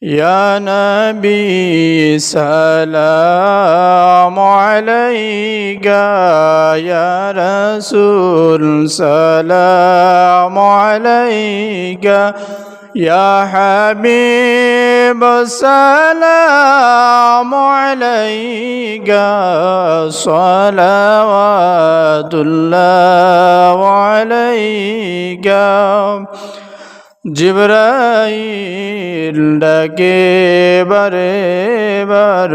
يا نبي سلام عليك يا رسول سلام عليك يا حبيب السلام عليك صلوات الله عليك জিবরাইল ডাকে বারে বার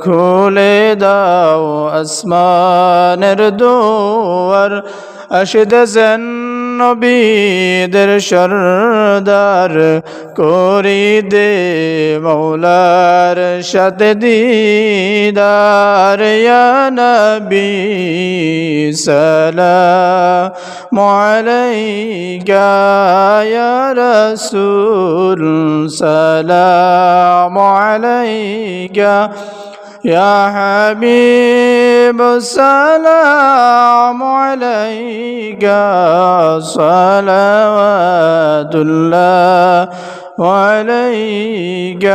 খুলে দাও আসমানের দুয়ার আসিতেছেন নবীদের সরদার করি দে মৌলার সাথে দিদার ইয়া নবী সালামু আলাইকা ইয়া রাসূল সালামু আলাইকা يا حبيب السلام عليك صلوات الله عليك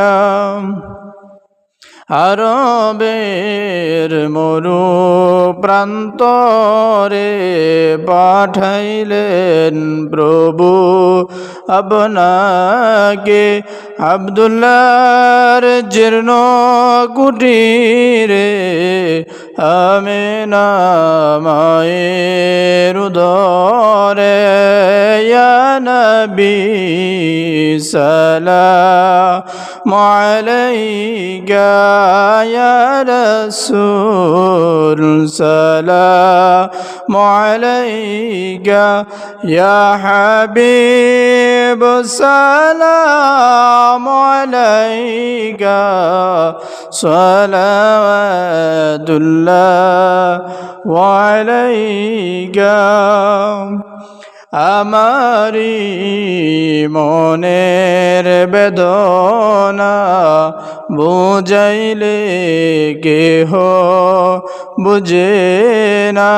আরবের মরু প্রান্তরে পাঠাইলেন প্রভু আপনাকে আব্দুল্লাহর জীর্ণ কুটিরে আমিনা মায়ের উদরে ইয়া নবী সালামু আলাইকা ইয়া রাসূল সালামু আলাইকা ইয়া হাবিব সালামু আলাইকা সালাওয়াতুল্লাহ আলাইকা আমারি মনের বেদনা বুঝাইলে কেহ বুঝে না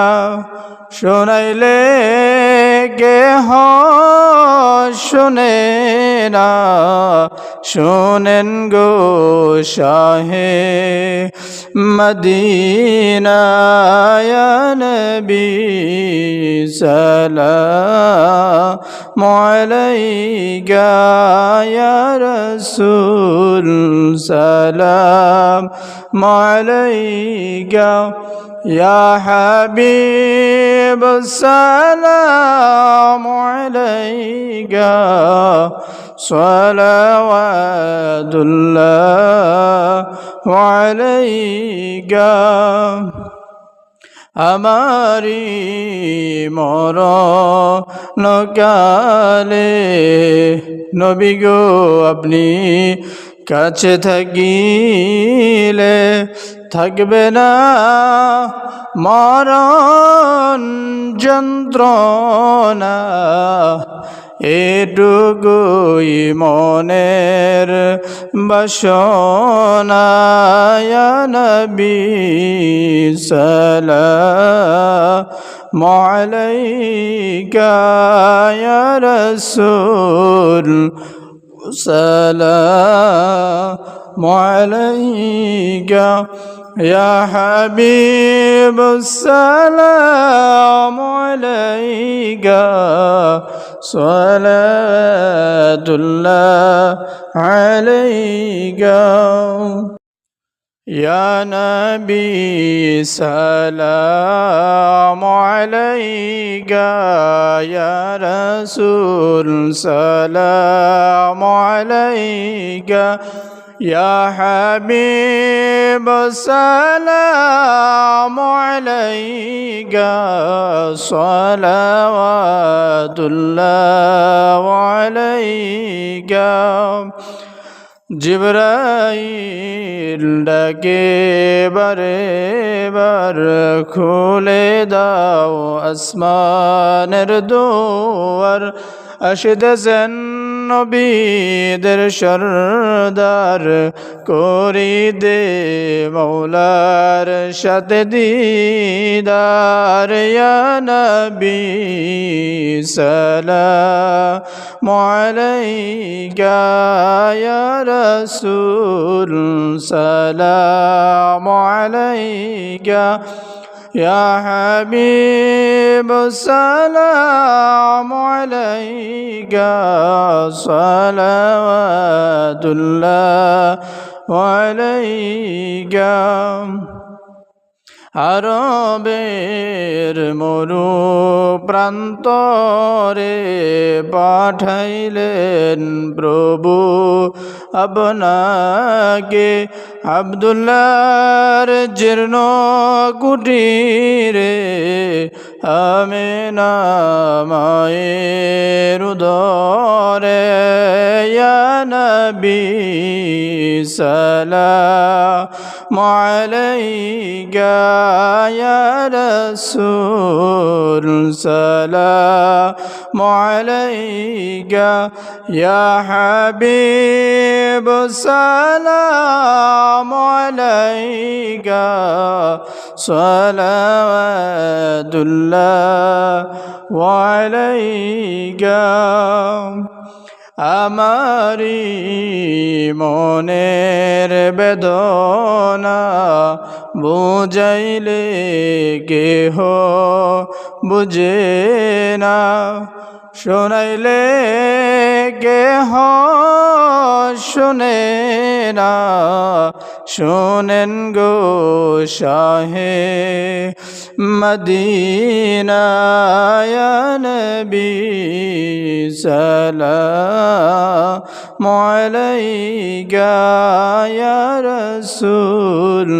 শোনাইলে কেহ শোনে না শোনেন গো শাহে মদিনা ইয়া নবী সালামু আলাইকা ইয়া রাসূল সালামু আলাইকা ইয়া হাবিব সালামু আলাইকা সালাওয়াতুল্লাহ আলাইকা আমারি মরণকালে নবী গো আপনি কাছে থাকিলে থাকবে না মরণ যন্ত্রণা এটুকুই মনের বাসনা ইয়া নবী সালামু আলাইকা ইয়া রাসূল সালামু আলাইকা ইয়া হাবিব সালামু আলাইকা সালাতুল্লাহ আলাইকা ইয়া নবী সালামু আলাইকা ইয়া রাসূল সালামু আলাইকা ইয়া হাবিব সালামু আলাইকা সালাওয়াতুল্লাহ আলাইকা জিবরাইল ডাকে বারে বার খুলে দাও আসমানের দুয়ার আসিতেছেন নবীদের সরদার করি দে মৌলার সাথে দিদার ইয়া নবী সালামু আলাইকা ইয়া রাসূল সালামু আলাইকা يا حبيب السلام عليك صلوات الله عليك আরবের মরু প্রান্তরে পাঠাইলেন প্রভু আপনাকে আব্দুল্লাহর জীর্ণ কুটিরে আমিনা মায়ের উদরে ইয়া নবী সালামু আলাইকা ইয়া রাসূল সালামু আলাইকা ইয়া হাবিব সালামু আলাইকা সালাওয়াতুল্লাহ আলাইকা আমারি মনের বেদনা বুঝাইলে কেহ বুঝে না শোনাইলে কেহ শুনে না শোনেন গো শাহে মদিনা ইয়া নবী সালামু আলাইকা ইয়া রাসূল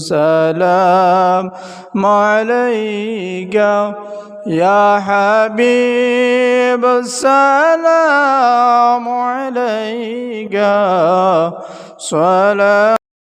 সালামু আলাইকা يا حبيب السلام عليك صلاة